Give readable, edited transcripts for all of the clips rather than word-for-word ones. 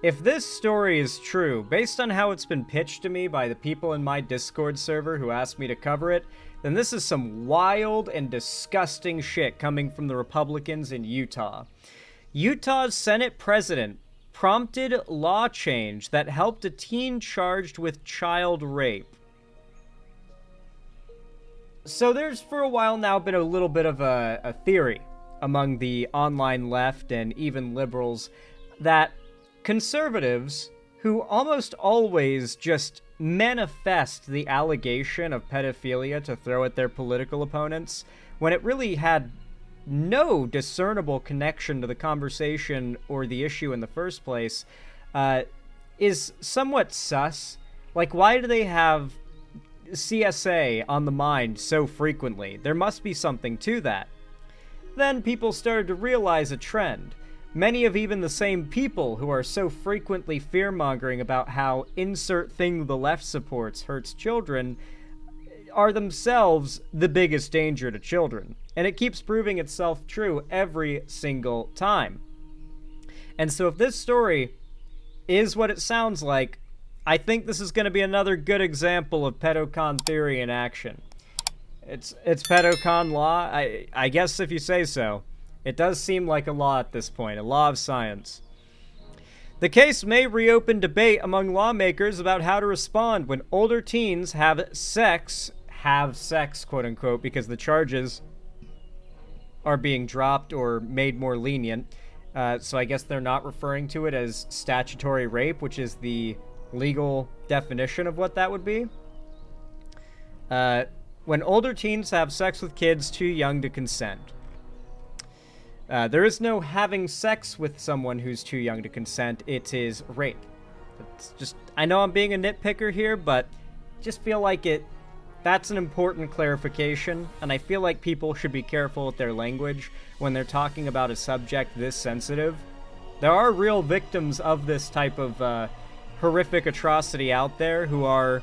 If this story is true, based on how it's been pitched to me by the people in my Discord server who asked me to cover it, then this is some wild and disgusting shit coming from the Republicans in Utah. Utah's Senate president prompted law change that helped a teen charged with child rape. So there's for a while now been a little bit of a theory among the online left and even liberals that conservatives, who almost always just manifest the allegation of pedophilia to throw at their political opponents, when it really had no discernible connection to the conversation or the issue in the first place, is somewhat sus. Like, why do they have CSA on the mind so frequently? There must be something to that. Then people started to realize a trend. Many of even the same people who are so frequently fear-mongering about how insert thing the left supports hurts children are themselves the biggest danger to children. And it keeps proving itself true every single time. And so if this story is what it sounds like, I think this is going to be another good example of pedocon theory in action. It's pedocon law, I guess if you say so. It does seem like a law at this point, a law of science. The case may reopen debate among lawmakers about how to respond when older teens have sex, quote unquote, because the charges are being dropped or made more lenient. So I guess they're not referring to it as statutory rape, which is the legal definition of what that would be. When older teens have sex with kids too young to consent. There is no having sex with someone who's too young to consent. It is rape. It's just, I know I'm being a nitpicker here, but just feel like that's an important clarification, and I feel like people should be careful with their language when they're talking about a subject this sensitive. There are real victims of this type of horrific atrocity out there who are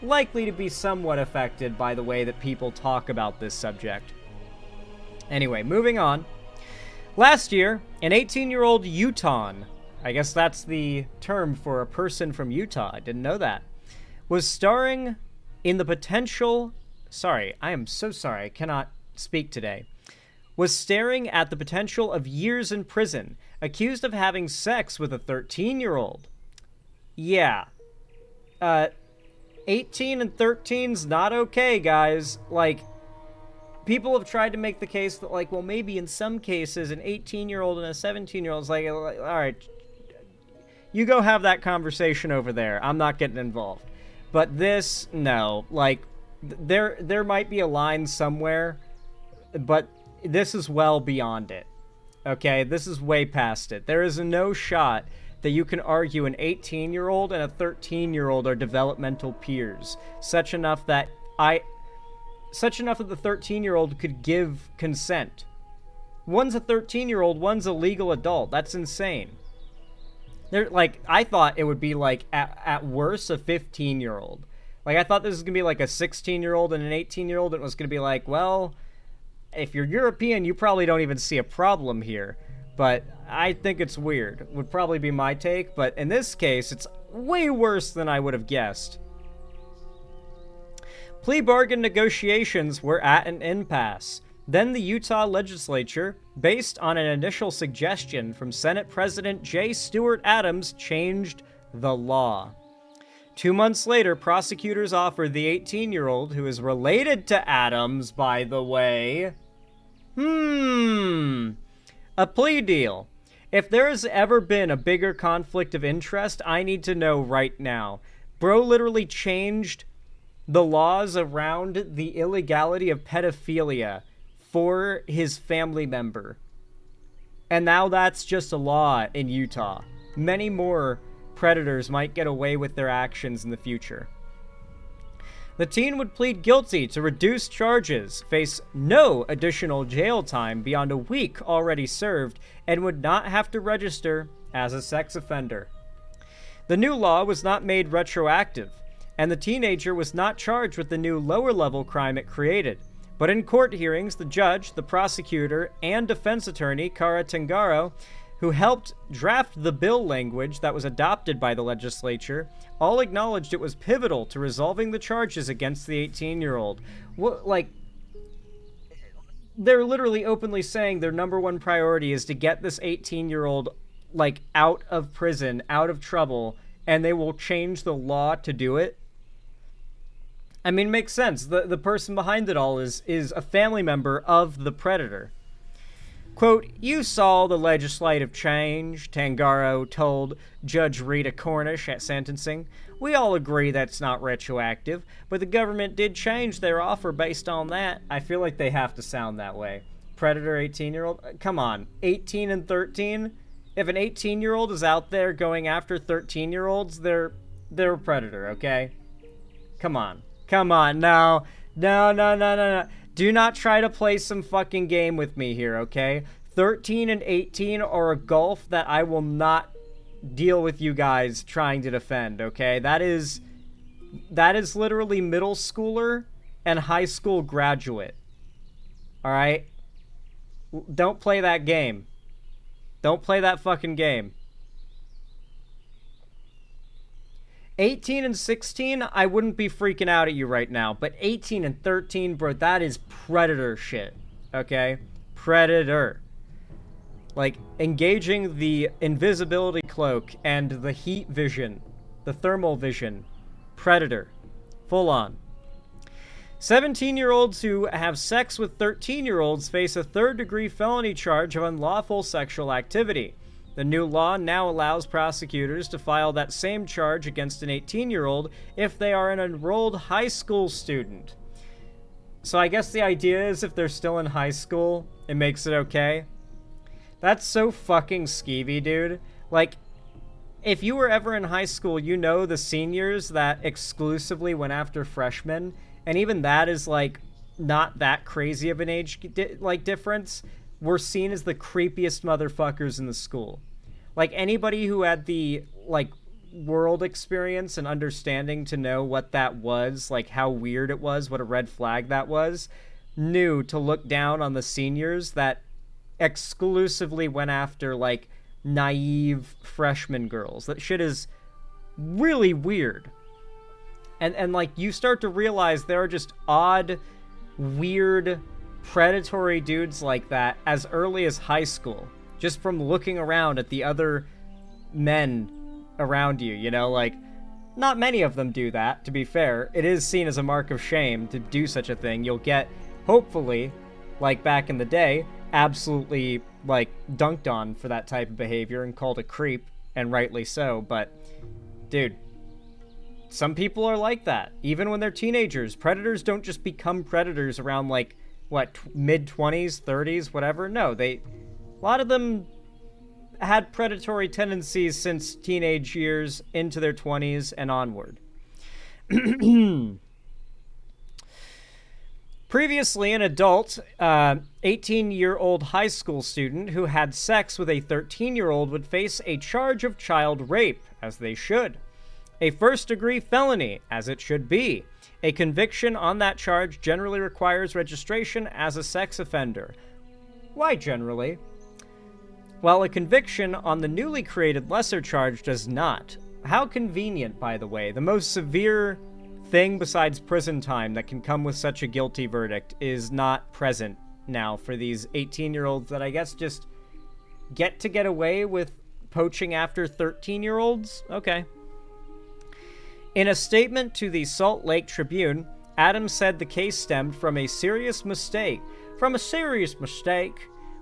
likely to be somewhat affected by the way that people talk about this subject. Anyway, moving on. Last year, an 18-year-old Utahn, I guess that's the term for a person from Utah, I didn't know that, was starring in the potential... Sorry, I am so sorry, I cannot speak today. Was staring at the potential of years in prison, accused of having sex with a 13-year-old. Yeah. 18 and 13's not okay, guys. Like... People have tried to make the case that, like, well, maybe in some cases an 18-year-old and a 17-year-old is like, all right, you go have that conversation over there. I'm not getting involved. But this, no. Like, there might be a line somewhere, but this is well beyond it. Okay? This is way past it. There is no shot that you can argue an 18-year-old and a 13-year-old are developmental peers. Such enough that the 13-year-old could give consent. One's a 13-year-old, one's a legal adult. That's insane. I thought it would be, like, at worst, a 15-year-old. Like, I thought this was going to be, like, a 16-year-old and an 18-year-old, and it was going to be like, well, if you're European, you probably don't even see a problem here. But I think it's weird. Would probably be my take, but in this case, it's way worse than I would have guessed. Plea bargain negotiations were at an impasse. Then the Utah legislature, based on an initial suggestion from Senate President J. Stewart Adams, changed the law. 2 months later, prosecutors offered the 18-year-old, who is related to Adams, by the way, a plea deal. If there has ever been a bigger conflict of interest, I need to know right now. Bro literally changed the laws around the illegality of pedophilia for his family member. And now that's just a law in Utah. Many more predators might get away with their actions in the future. The teen would plead guilty to reduced charges, face no additional jail time beyond a week already served, and would not have to register as a sex offender. The new law was not made retroactive, and the teenager was not charged with the new lower-level crime it created. But in court hearings, the judge, the prosecutor, and defense attorney, Kara Tangaro, who helped draft the bill language that was adopted by the legislature, all acknowledged it was pivotal to resolving the charges against the 18-year-old. Like, they're literally openly saying their number one priority is to get this 18-year-old, like, out of prison, out of trouble, and they will change the law to do it. I mean, it makes sense. The person behind it all is a family member of the predator. Quote, "You saw the legislative change," Tangaro told Judge Rita Cornish at sentencing. "We all agree that's not retroactive, but the government did change their offer based on that." I feel like they have to sound that way. Predator 18-year-old? Come on. 18 and 13? If an 18-year-old is out there going after 13-year-olds, they're a predator, okay? Come on. Come on. No. Do not try to play some fucking game with me here, okay? 13 and 18 are a gulf that I will not deal with you guys trying to defend, okay? That is literally middle schooler and high school graduate. All right? Don't play that game. Don't play that fucking game. 18 and 16, I wouldn't be freaking out at you right now. But 18 and 13, bro, that is predator shit. Okay? Predator. Like, engaging the invisibility cloak and the heat vision, the thermal vision. Predator. Full on. 17-year-olds who have sex with 13-year-olds face a third-degree felony charge of unlawful sexual activity. The new law now allows prosecutors to file that same charge against an 18-year-old if they are an enrolled high school student. So I guess the idea is if they're still in high school, it makes it okay. That's so fucking skeevy, dude. Like, if you were ever in high school, you know the seniors that exclusively went after freshmen, and even that is, like, not that crazy of an age, difference, were seen as the creepiest motherfuckers in the school. Like, anybody who had the, like, world experience and understanding to know what that was, like, how weird it was, what a red flag that was, knew to look down on the seniors that exclusively went after, like, naive freshman girls. That shit is really weird. And like, you start to realize there are just odd, weird, predatory dudes like that as early as high school, just from looking around at the other men around you, you know? Like, not many of them do that, to be fair. It is seen as a mark of shame to do such a thing. You'll get, hopefully, like back in the day, absolutely, like, dunked on for that type of behavior and called a creep, and rightly so, but, dude, some people are like that, even when they're teenagers. Predators don't just become predators around, like, what, mid-20s, 30s, whatever? No, a lot of them had predatory tendencies since teenage years into their 20s and onward. Previously, an adult, 18-year-old high school student who had sex with a 13-year-old would face a charge of child rape, as they should. A first-degree felony, as it should be. A conviction on that charge generally requires registration as a sex offender. Why generally? While a conviction on the newly created lesser charge does not. How convenient, by the way. The most severe thing besides prison time that can come with such a guilty verdict is not present now for these 18-year-olds that I guess just get away with poaching after 13-year-olds? Okay. In a statement to the Salt Lake Tribune, Adams said the case stemmed from a serious mistake.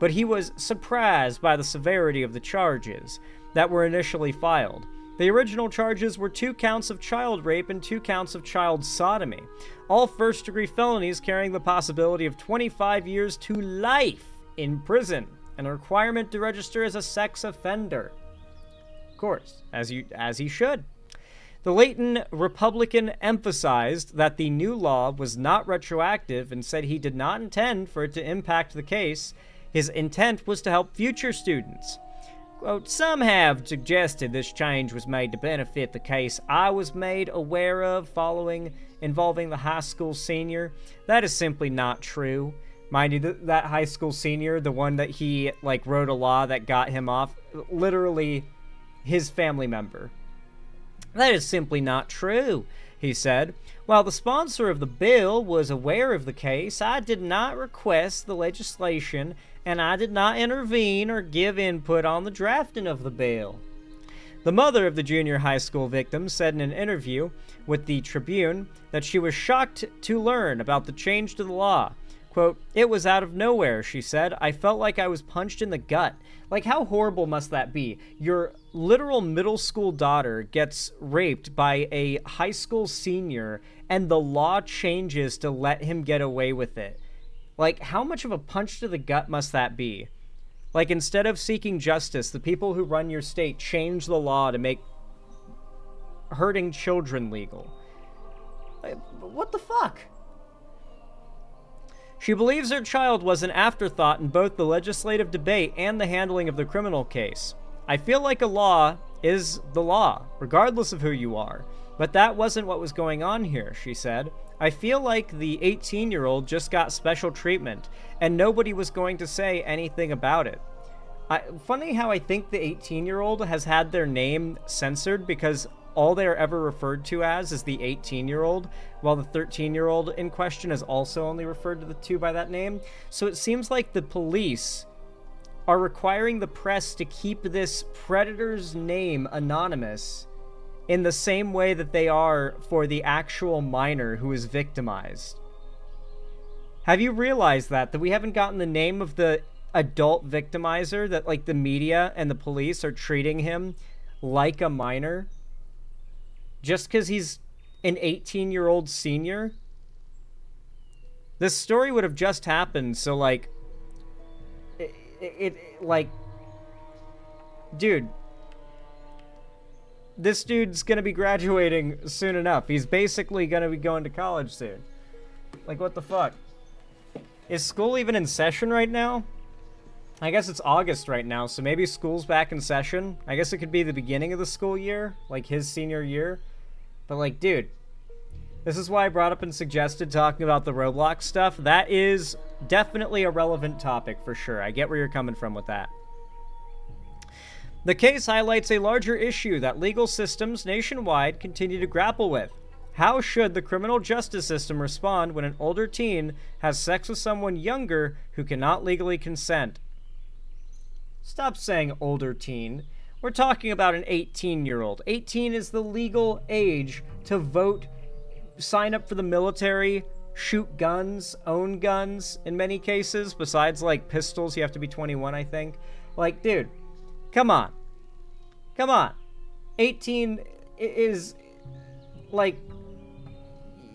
But he was surprised by the severity of the charges that were initially filed. The original charges were 2 counts of child rape and 2 counts of child sodomy, all first-degree felonies carrying the possibility of 25 years to life in prison, and a requirement to register as a sex offender. Of course, as he should. The Layton Republican emphasized that the new law was not retroactive and said he did not intend for it to impact the case. His intent was to help future students. Quote, "Some have suggested this change was made to benefit the case I was made aware of involving the high school senior. That is simply not true. Mind you, that high school senior, the one that he, like, wrote a law that got him off, literally his family member. That is simply not true, he said. While the sponsor of the bill was aware of the case, I did not request the legislation, and I did not intervene or give input on the drafting of the bill. The mother of the junior high school victim said in an interview with the Tribune that she was shocked to learn about the change to the law. Quote, "It was out of nowhere," she said. "I felt like I was punched in the gut." Like, how horrible must that be? Your literal middle school daughter gets raped by a high school senior, and the law changes to let him get away with it. Like, how much of a punch to the gut must that be? Like, instead of seeking justice, the people who run your state change the law to make hurting children legal. Like, what the fuck? She believes her child was an afterthought in both the legislative debate and the handling of the criminal case. "I feel like a law is the law, regardless of who you are. But that wasn't what was going on here," she said. "I feel like the 18-year-old just got special treatment, and nobody was going to say anything about it." Funny how I think the 18-year-old has had their name censored because all they are ever referred to as is the 18-year-old, while the 13-year-old in question is also only referred to the two by that name. So it seems like the police are requiring the press to keep this predator's name anonymous in the same way that they are for the actual minor who is victimized. Have you realized that we haven't gotten the name of the adult victimizer, that like the media and the police are treating him like a minor just because he's an 18-year-old senior? This story would have just happened, so like like, dude, this dude's gonna be graduating soon enough. He's basically gonna be going to college soon. Like, what the fuck? Is school even in session right now? I guess it's August right now, so maybe school's back in session. I guess it could be the beginning of the school year, like his senior year. But like, dude, this is why I brought up and suggested talking about the Roblox stuff. That is definitely a relevant topic for sure. I get where you're coming from with that. The case highlights a larger issue that legal systems nationwide continue to grapple with. How should the criminal justice system respond when an older teen has sex with someone younger who cannot legally consent? Stop saying older teen. We're talking about an 18-year-old. 18 is the legal age to vote, sign up for the military, shoot guns, own guns in many cases. Besides, like, pistols, you have to be 21, I think. Like, dude, come on. Come on. 18 is, like,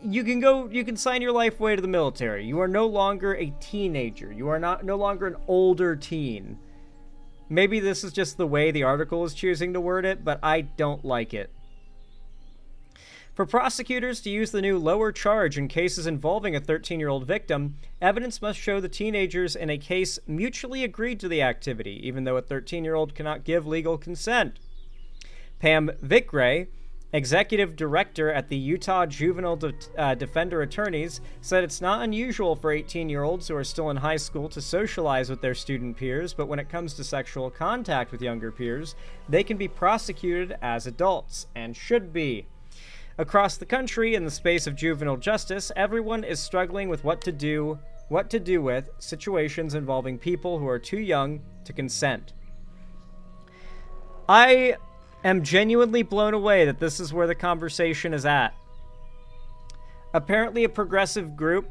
you can sign your life away to the military. You are no longer a teenager. You are no longer an older teen. Maybe this is just the way the article is choosing to word it, but I don't like it. For prosecutors to use the new lower charge in cases involving a 13-year-old victim, evidence must show the teenagers in a case mutually agreed to the activity, even though a 13-year-old cannot give legal consent. Pam Vickrey, executive director at the Utah Juvenile Defender Attorneys, said it's not unusual for 18-year-olds who are still in high school to socialize with their student peers, but when it comes to sexual contact with younger peers, they can be prosecuted as adults, and should be. Across the country, in the space of juvenile justice, everyone is struggling with what to do with situations involving people who are too young to consent. I am genuinely blown away that this is where the conversation is at. Apparently a progressive group,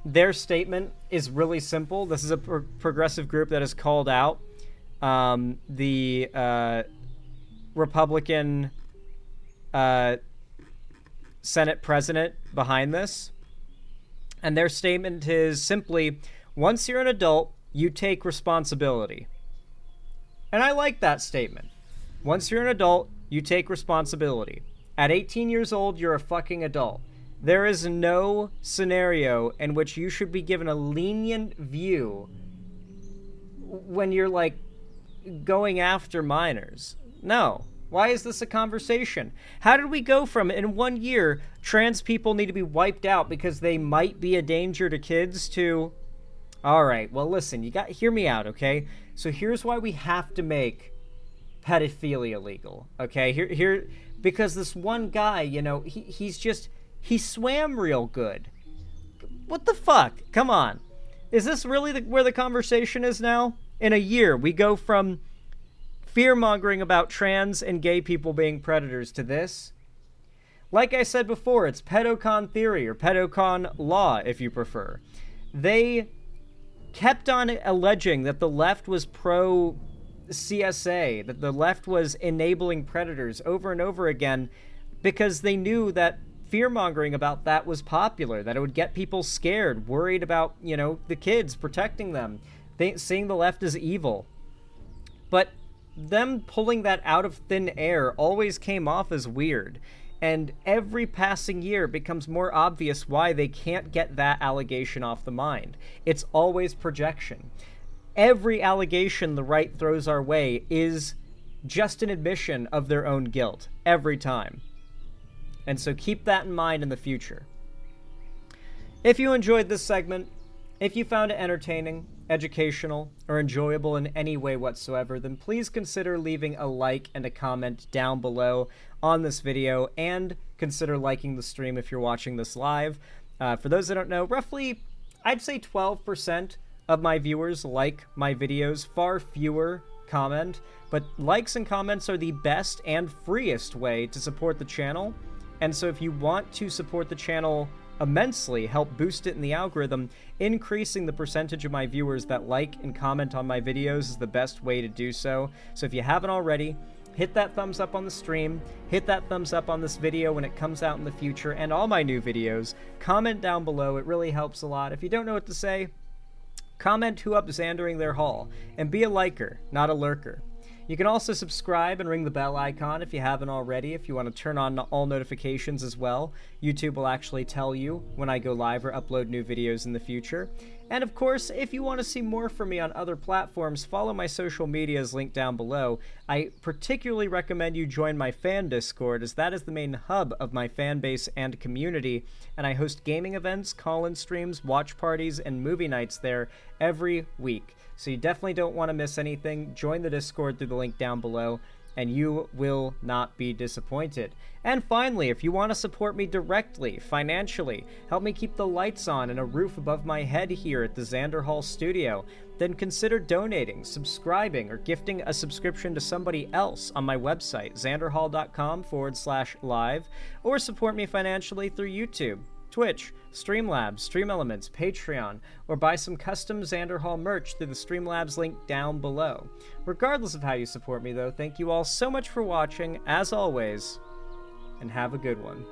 their statement is really simple. This is a progressive group that has called out the Republican Senate president behind this. And their statement is simply, once you're an adult, you take responsibility. And I like that statement. Once you're an adult, you take responsibility. At 18 years old, you're a fucking adult. There is no scenario in which you should be given a lenient view when you're, like, going after minors. No. Why is this a conversation? How did we go from, in 1 year, trans people need to be wiped out because they might be a danger to kids, to, all right, well, listen, hear me out, okay? So here's why we have to make pedophilia legal, okay? Because this one guy, he swam real good. What the fuck? Come on. Is this really where the conversation is now? In a year, we go from fear-mongering about trans and gay people being predators to this? Like I said before, it's pedocon theory, or pedocon law, if you prefer. They kept on alleging that the left was pro-CSA, that the left was enabling predators over and over again, because they knew that fear-mongering about that was popular, that it would get people scared, worried about, the kids, protecting them, seeing the left as evil. But them pulling that out of thin air always came off as weird, and every passing year becomes more obvious why they can't get that allegation off the mind. It's always projection. Every allegation the right throws our way is just an admission of their own guilt, every time. And so keep that in mind in the future. If you enjoyed this segment, if you found it entertaining, educational, or enjoyable in any way whatsoever, then please consider leaving a like and a comment down below on this video, and consider liking the stream if you're watching this live. For those that don't know, roughly, I'd say 12% of my viewers like my videos, far fewer comment, but likes and comments are the best and freest way to support the channel. And so if you want to support the channel immensely, help boost it in the algorithm, increasing the percentage of my viewers that like and comment on my videos is the best way to do so. So if you haven't already, hit that thumbs up on the stream, hit that thumbs up on this video when it comes out in the future, and all my new videos. Comment down below, it really helps a lot. If you don't know what to say, comment who up Xandering their haul, and be a liker, not a lurker. You can also subscribe and ring the bell icon if you haven't already, if you want to turn on all notifications as well. YouTube will actually tell you when I go live or upload new videos in the future. And of course, if you want to see more from me on other platforms, follow my social medias linked down below. I particularly recommend you join my fan Discord, as that is the main hub of my fan base and community, and I host gaming events, call-in streams, watch parties, and movie nights there every week. So you definitely don't want to miss anything. Join the Discord through the link down below, and you will not be disappointed. And finally, if you want to support me directly, financially, help me keep the lights on and a roof above my head here at the Xander Hall studio, then consider donating, subscribing, or gifting a subscription to somebody else on my website, xanderhall.com/live, or support me financially through YouTube, Twitch, Streamlabs, StreamElements, Patreon, or buy some custom Xander Hall merch through the Streamlabs link down below. Regardless of how you support me though, thank you all so much for watching, as always, and have a good one.